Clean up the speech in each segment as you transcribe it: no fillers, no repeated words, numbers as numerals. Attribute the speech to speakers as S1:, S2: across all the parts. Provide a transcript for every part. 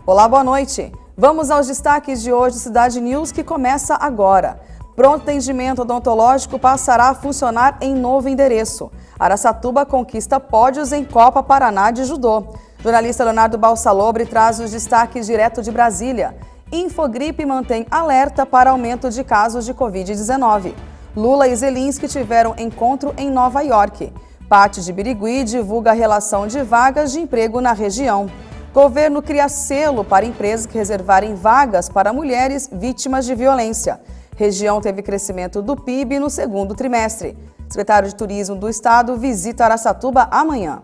S1: Olá, boa noite. Vamos aos destaques de hoje do Cidade News, que começa agora. Pronto atendimento odontológico passará a funcionar em novo endereço. Araçatuba conquista pódios em Copa Paraná de Judô. Jornalista Leonardo Balsalobre traz os destaques direto de Brasília. Infogripe mantém alerta para aumento de casos de Covid-19. Lula e Zelensky tiveram encontro em Nova York. Pátio de Birigui divulga a relação de vagas de emprego na região. Governo cria selo para empresas que reservarem vagas para mulheres vítimas de violência. Região teve crescimento do PIB no segundo trimestre. Secretário de Turismo do Estado visita Araçatuba amanhã.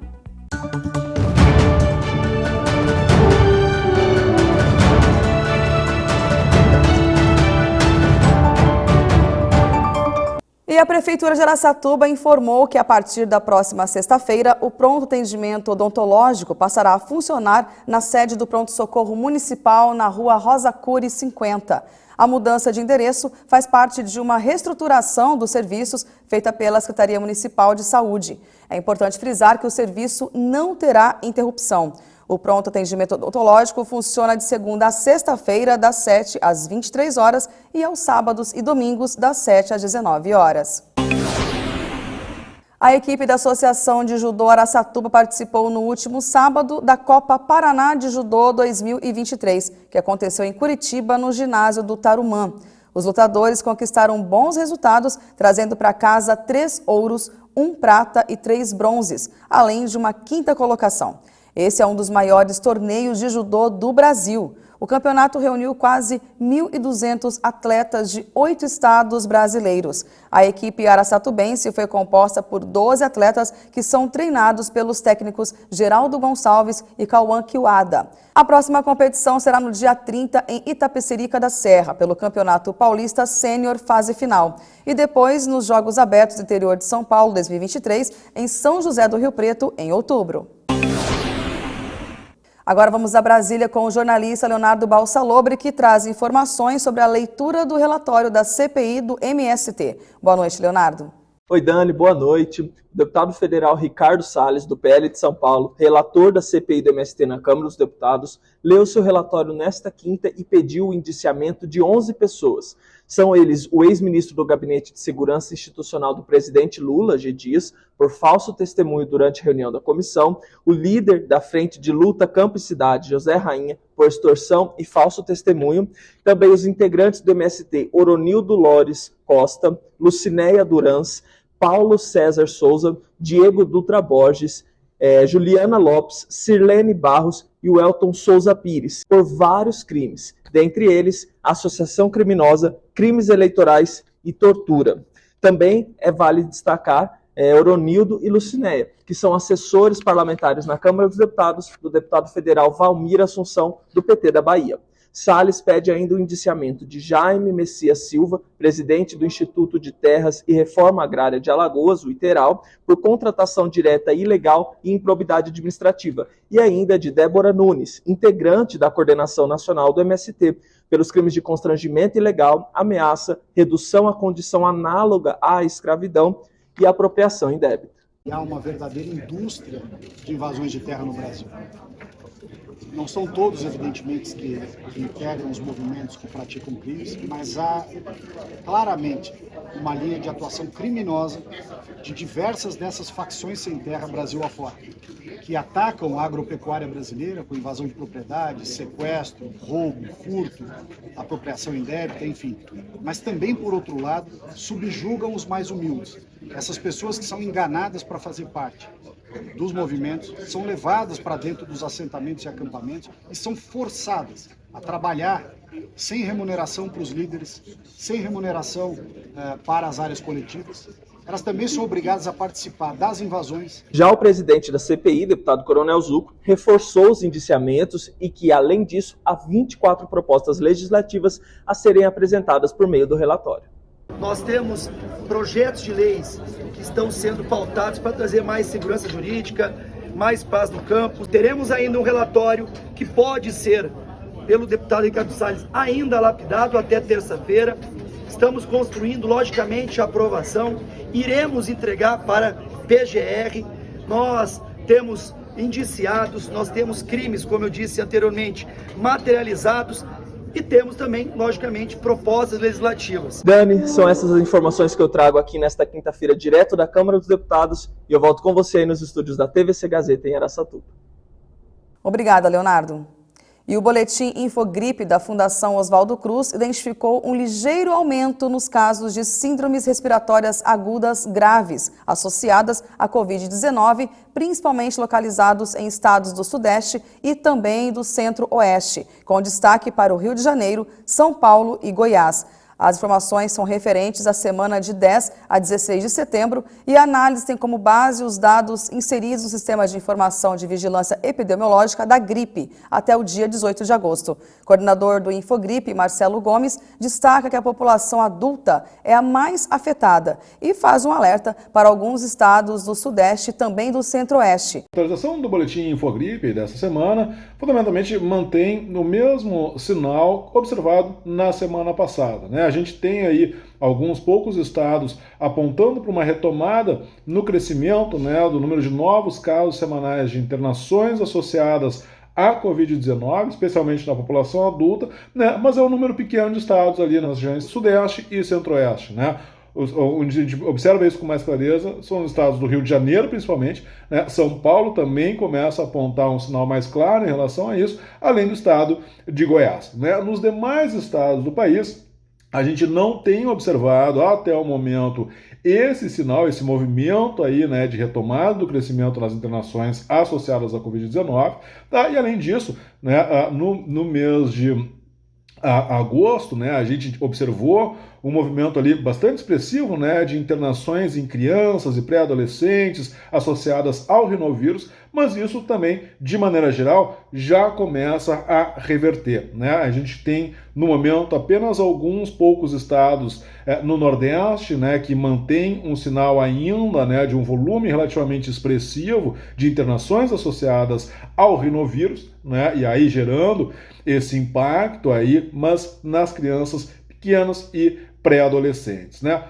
S1: E a Prefeitura de Araçatuba informou que a partir da próxima sexta-feira, o pronto atendimento odontológico passará a funcionar na sede do Pronto Socorro Municipal na rua Rosa Cury 50. A mudança de endereço faz parte de uma reestruturação dos serviços feita pela Secretaria Municipal de Saúde. É importante frisar que o serviço não terá interrupção. O pronto atendimento odontológico funciona de segunda a sexta-feira, das 7 às 23 horas e aos sábados e domingos, das 7 às 19 horas. A equipe da Associação de Judô Araçatuba participou no último sábado da Copa Paraná de Judô 2023, que aconteceu em Curitiba, no ginásio do Tarumã. Os lutadores conquistaram bons resultados, trazendo para casa 3 ouros, 1 prata e 3 bronzes, além de uma 5ª colocação. Esse é um dos maiores torneios de judô do Brasil. O campeonato reuniu quase 1.200 atletas de 8 estados brasileiros. A equipe araçatubense foi composta por 12 atletas que são treinados pelos técnicos Geraldo Gonçalves e Cauã Kiwada. A próxima competição será no dia 30 em Itapecerica da Serra, pelo Campeonato Paulista Sênior fase final. E depois nos Jogos Abertos do Interior de São Paulo 2023, em São José do Rio Preto, em outubro. Agora vamos a Brasília com o jornalista Leonardo Balsalobre, que traz informações sobre a leitura do relatório da CPI do MST. Boa noite, Leonardo.
S2: Oi, Dani, boa noite. O deputado federal Ricardo Salles, do PL de São Paulo, relator da CPI do MST na Câmara dos Deputados, leu seu relatório nesta quinta e pediu o indiciamento de 11 pessoas. São eles o ex-ministro do Gabinete de Segurança Institucional do presidente Lula, G. Dias, por falso testemunho durante a reunião da comissão, o líder da Frente de Luta Campo e Cidade, José Rainha, por extorsão e falso testemunho, também os integrantes do MST, Oronildo Lores Costa, Lucinéia Durans, Paulo César Souza, Diego Dutra Borges, Juliana Lopes, Sirlene Barros e o Elton Souza Pires, por vários crimes, dentre eles associação criminosa, crimes eleitorais e tortura. Também vale destacar Oronildo e Lucinéia, que são assessores parlamentares na Câmara dos Deputados do deputado federal Valmir Assunção, do PT da Bahia. Salles pede ainda o indiciamento de Jaime Messias Silva, presidente do Instituto de Terras e Reforma Agrária de Alagoas, o ITERAL, por contratação direta ilegal e improbidade administrativa, e ainda de Débora Nunes, integrante da Coordenação Nacional do MST, pelos crimes de constrangimento ilegal, ameaça, redução à condição análoga à escravidão e apropriação indébita.
S3: Há uma verdadeira indústria de invasões de terra no Brasil. Não são todos, evidentemente, que integram os movimentos que praticam crimes, mas há claramente uma linha de atuação criminosa de diversas dessas facções sem terra Brasil afora, que atacam a agropecuária brasileira com invasão de propriedade, sequestro, roubo, furto, apropriação indébita, enfim. Mas também, por outro lado, subjugam os mais humildes. Essas pessoas que são enganadas para fazer parte dos movimentos, são levadas para dentro dos assentamentos e acampamentos e são forçadas a trabalhar sem remuneração para os líderes, sem remuneração para as áreas coletivas. Elas também são obrigadas a participar das invasões.
S2: Já o presidente da CPI, deputado Coronel Zucco, reforçou os indiciamentos e que, além disso, há 24 propostas legislativas a serem apresentadas por meio do relatório.
S4: Nós temos projetos de leis que estão sendo pautados para trazer mais segurança jurídica, mais paz no campo. Teremos ainda um relatório que pode ser, pelo deputado Ricardo Salles, ainda lapidado até terça-feira. Estamos construindo, logicamente, a aprovação. Iremos entregar para PGR. Nós temos indiciados, nós temos crimes, como eu disse anteriormente, materializados e temos também, logicamente, propostas legislativas.
S2: Dani, são essas as informações que eu trago aqui nesta quinta-feira, direto da Câmara dos Deputados, e eu volto com você aí nos estúdios da TVC Gazeta em Araçatuba.
S1: Obrigada, Leonardo. E o boletim Infogripe da Fundação Oswaldo Cruz identificou um ligeiro aumento nos casos de síndromes respiratórias agudas graves associadas à Covid-19, principalmente localizados em estados do Sudeste e também do Centro-Oeste, com destaque para o Rio de Janeiro, São Paulo e Goiás. As informações são referentes à semana de 10 a 16 de setembro e a análise tem como base os dados inseridos no Sistema de Informação de Vigilância Epidemiológica da gripe até o dia 18 de agosto. O coordenador do Infogripe, Marcelo Gomes, destaca que a população adulta é a mais afetada e faz um alerta para alguns estados do Sudeste e também do Centro-Oeste.
S5: A atualização do boletim Infogripe dessa semana fundamentalmente mantém o mesmo sinal observado na semana passada, né? A gente tem aí alguns poucos estados apontando para uma retomada no crescimento, né, do número de novos casos semanais de internações associadas à Covid-19, especialmente na população adulta, né, mas é um número pequeno de estados ali nas regiões Sudeste e Centro-Oeste, né? Onde a gente observa isso com mais clareza são os estados do Rio de Janeiro, principalmente, né? São Paulo também começa a apontar um sinal mais claro em relação a isso, além do estado de Goiás, né? Nos demais estados do país, a gente não tem observado até o momento esse sinal, esse movimento aí, né, de retomada do crescimento nas internações associadas à Covid-19, tá? E além disso, né, no mês de agosto, né, a gente observou um movimento ali bastante expressivo, né, de internações em crianças e pré-adolescentes associadas ao rinovírus, mas isso também, de maneira geral, já começa a reverter, né? A gente tem, no momento, apenas alguns poucos estados no Nordeste, né, que mantém um sinal ainda, né, de um volume relativamente expressivo de internações associadas ao rinovírus, né, e aí gerando esse impacto aí, mas nas crianças pequenas e pré-adolescentes, né?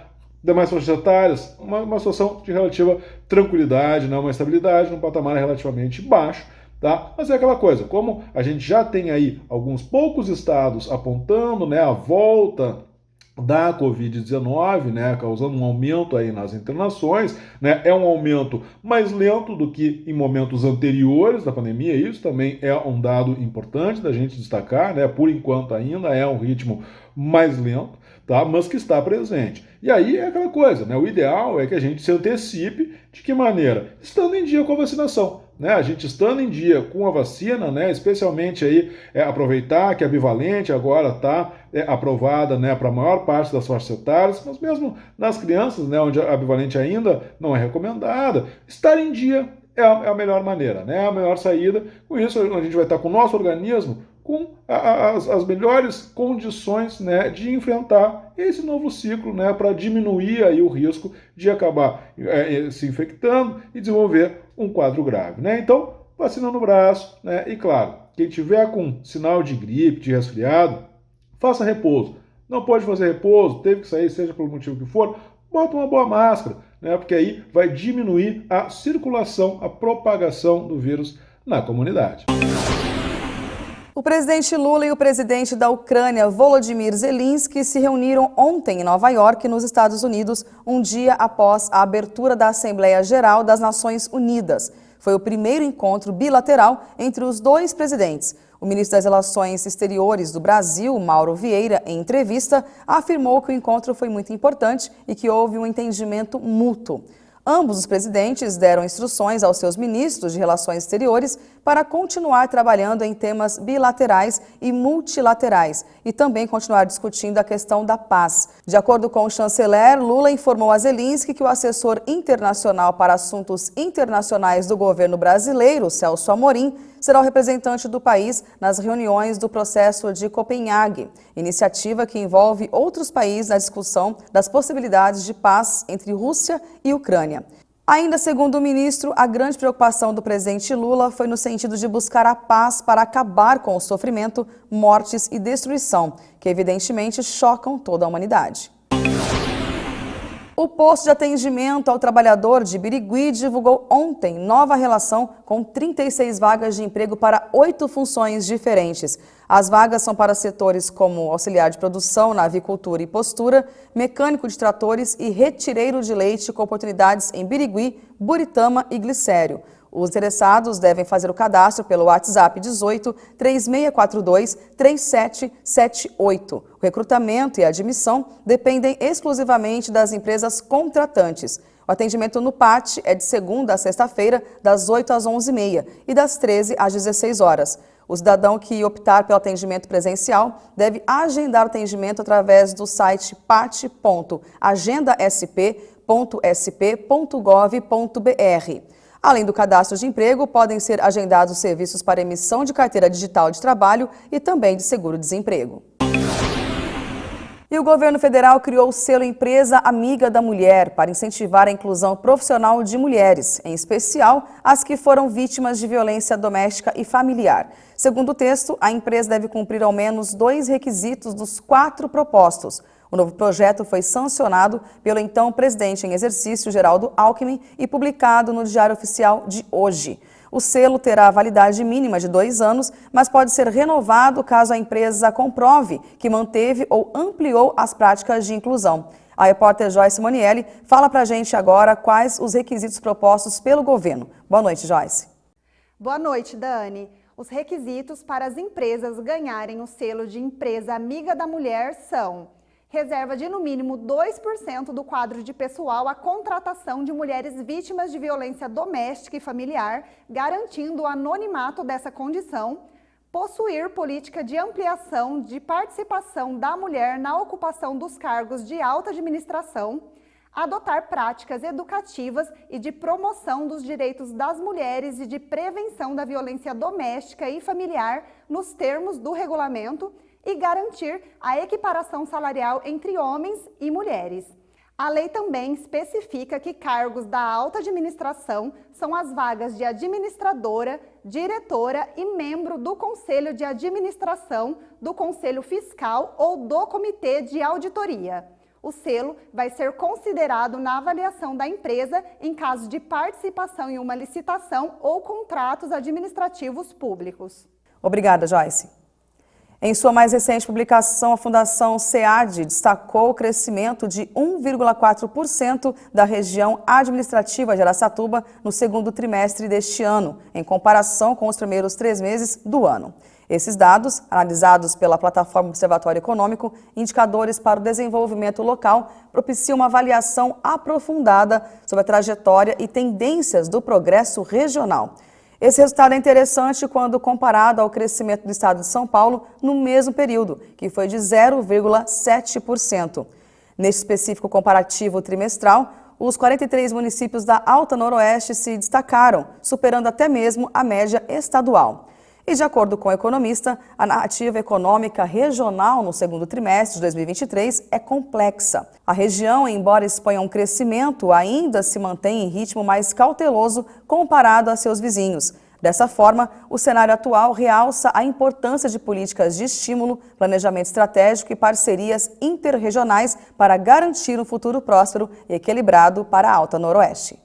S5: Demais faixas etárias, uma situação de relativa tranquilidade, né? Uma estabilidade num patamar relativamente baixo, tá? Mas é aquela coisa, como a gente já tem aí alguns poucos estados apontando, né, a volta da Covid-19, né, causando um aumento aí nas internações, né, é um aumento mais lento do que em momentos anteriores da pandemia, isso também é um dado importante da gente destacar, né, por enquanto ainda é um ritmo mais lento, tá, mas que está presente. E aí é aquela coisa, né, o ideal é que a gente se antecipe de que maneira? Estando em dia com a vacinação. Né, a gente estando em dia com a vacina, né, especialmente aí aproveitar que a bivalente agora está aprovada, né, para a maior parte das faixas etárias, mas mesmo nas crianças, né, onde a bivalente ainda não é recomendada, estar em dia é a melhor maneira, né, a melhor saída. Com isso a gente vai estar com o nosso organismo com as melhores condições, né, de enfrentar esse novo ciclo, né, para diminuir aí o risco de acabar se infectando e desenvolver um quadro grave, né? Então, vacina no braço, né? E claro, quem tiver com sinal de gripe, de resfriado, faça repouso. Não pode fazer repouso, teve que sair, seja pelo motivo que for, bota uma boa máscara, né? Porque aí vai diminuir a circulação, a propagação do vírus na comunidade.
S1: O presidente Lula e o presidente da Ucrânia, Volodymyr Zelensky, se reuniram ontem em Nova York, nos Estados Unidos, um dia após a abertura da Assembleia Geral das Nações Unidas. Foi o primeiro encontro bilateral entre os dois presidentes. O ministro das Relações Exteriores do Brasil, Mauro Vieira, em entrevista, afirmou que o encontro foi muito importante e que houve um entendimento mútuo. Ambos os presidentes deram instruções aos seus ministros de Relações Exteriores para continuar trabalhando em temas bilaterais e multilaterais e também continuar discutindo a questão da paz. De acordo com o chanceler, Lula informou a Zelensky que o assessor internacional para assuntos internacionais do governo brasileiro, Celso Amorim, será o representante do país nas reuniões do processo de Copenhague, iniciativa que envolve outros países na discussão das possibilidades de paz entre Rússia e Ucrânia. Ainda segundo o ministro, a grande preocupação do presidente Lula foi no sentido de buscar a paz para acabar com o sofrimento, mortes e destruição, que evidentemente chocam toda a humanidade. O posto de atendimento ao trabalhador de Birigui divulgou ontem nova relação com 36 vagas de emprego para 8 funções diferentes. As vagas são para setores como auxiliar de produção na avicultura e postura, mecânico de tratores e retireiro de leite, com oportunidades em Birigui, Buritama e Glicério. Os interessados devem fazer o cadastro pelo WhatsApp 18 3642 3778. O recrutamento e a admissão dependem exclusivamente das empresas contratantes. O atendimento no PAT é de segunda a sexta-feira, das 8 às 11h30 e das 13 às 16 horas. O cidadão que optar pelo atendimento presencial deve agendar o atendimento através do site pat.agendasp.sp.gov.br. Além do cadastro de emprego, podem ser agendados serviços para emissão de carteira digital de trabalho e também de seguro-desemprego. E o governo federal criou o selo Empresa Amiga da Mulher para incentivar a inclusão profissional de mulheres, em especial as que foram vítimas de violência doméstica e familiar. Segundo o texto, a empresa deve cumprir ao menos 2 requisitos dos 4 propostos. O novo projeto foi sancionado pelo então presidente em exercício, Geraldo Alckmin, e publicado no Diário Oficial de hoje. O selo terá validade mínima de 2 anos, mas pode ser renovado caso a empresa comprove que manteve ou ampliou as práticas de inclusão. A repórter Joyce Monielli fala pra gente agora quais os requisitos propostos pelo governo. Boa noite, Joyce.
S6: Boa noite, Dani. Os requisitos para as empresas ganharem o selo de Empresa Amiga da Mulher são: reserva de no mínimo 2% do quadro de pessoal à contratação de mulheres vítimas de violência doméstica e familiar, garantindo o anonimato dessa condição, possuir política de ampliação de participação da mulher na ocupação dos cargos de alta administração, adotar práticas educativas e de promoção dos direitos das mulheres e de prevenção da violência doméstica e familiar nos termos do regulamento, e garantir a equiparação salarial entre homens e mulheres. A lei também especifica que cargos da alta administração são as vagas de administradora, diretora e membro do Conselho de Administração, do Conselho Fiscal ou do Comitê de Auditoria. O selo vai ser considerado na avaliação da empresa em caso de participação em uma licitação ou contratos administrativos públicos.
S1: Obrigada, Joyce. Em sua mais recente publicação, a Fundação SEAD destacou o crescimento de 1,4% da região administrativa de Araçatuba no segundo trimestre deste ano, em comparação com os primeiros 3 meses do ano. Esses dados, analisados pela plataforma Observatório Econômico, indicadores para o desenvolvimento local, propiciam uma avaliação aprofundada sobre a trajetória e tendências do progresso regional. Esse resultado é interessante quando comparado ao crescimento do estado de São Paulo no mesmo período, que foi de 0,7%. Neste específico comparativo trimestral, os 43 municípios da Alta Noroeste se destacaram, superando até mesmo a média estadual. E de acordo com o economista, a narrativa econômica regional no segundo trimestre de 2023 é complexa. A região, embora exponha um crescimento, ainda se mantém em ritmo mais cauteloso comparado a seus vizinhos. Dessa forma, o cenário atual realça a importância de políticas de estímulo, planejamento estratégico e parcerias interregionais para garantir um futuro próspero e equilibrado para a Alta Noroeste.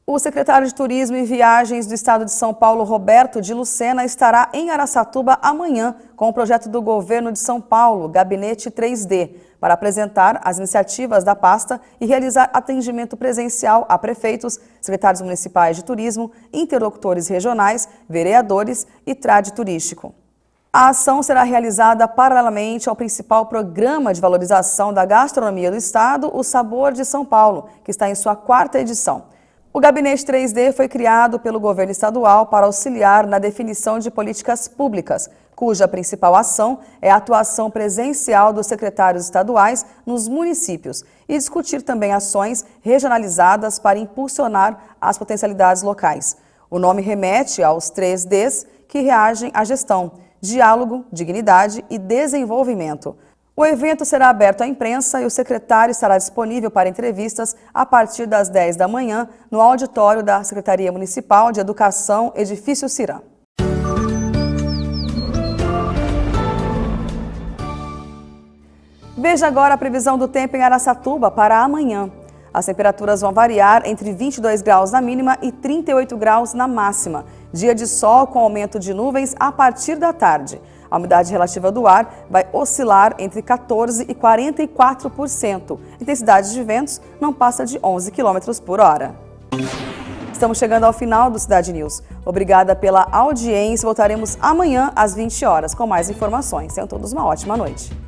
S1: O secretário de Turismo e Viagens do Estado de São Paulo, Roberto de Lucena, estará em Araçatuba amanhã com o projeto do governo de São Paulo, Gabinete 3D, para apresentar as iniciativas da pasta e realizar atendimento presencial a prefeitos, secretários municipais de turismo, interlocutores regionais, vereadores e trade turístico. A ação será realizada paralelamente ao principal programa de valorização da gastronomia do Estado, o Sabor de São Paulo, que está em sua 4ª edição. O Gabinete 3D foi criado pelo governo estadual para auxiliar na definição de políticas públicas, cuja principal ação é a atuação presencial dos secretários estaduais nos municípios e discutir também ações regionalizadas para impulsionar as potencialidades locais. O nome remete aos 3 Ds que reagem à gestão: diálogo, dignidade e desenvolvimento. O evento será aberto à imprensa e o secretário estará disponível para entrevistas a partir das 10 da manhã no auditório da Secretaria Municipal de Educação, Edifício Cirã. Veja agora a previsão do tempo em Araçatuba para amanhã. As temperaturas vão variar entre 22 graus na mínima e 38 graus na máxima. Dia de sol com aumento de nuvens a partir da tarde. A umidade relativa do ar vai oscilar entre 14% e 44%. A intensidade de ventos não passa de 11 km por hora. Estamos chegando ao final do Cidade News. Obrigada pela audiência. Voltaremos amanhã às 20 horas com mais informações. Tenham todos uma ótima noite.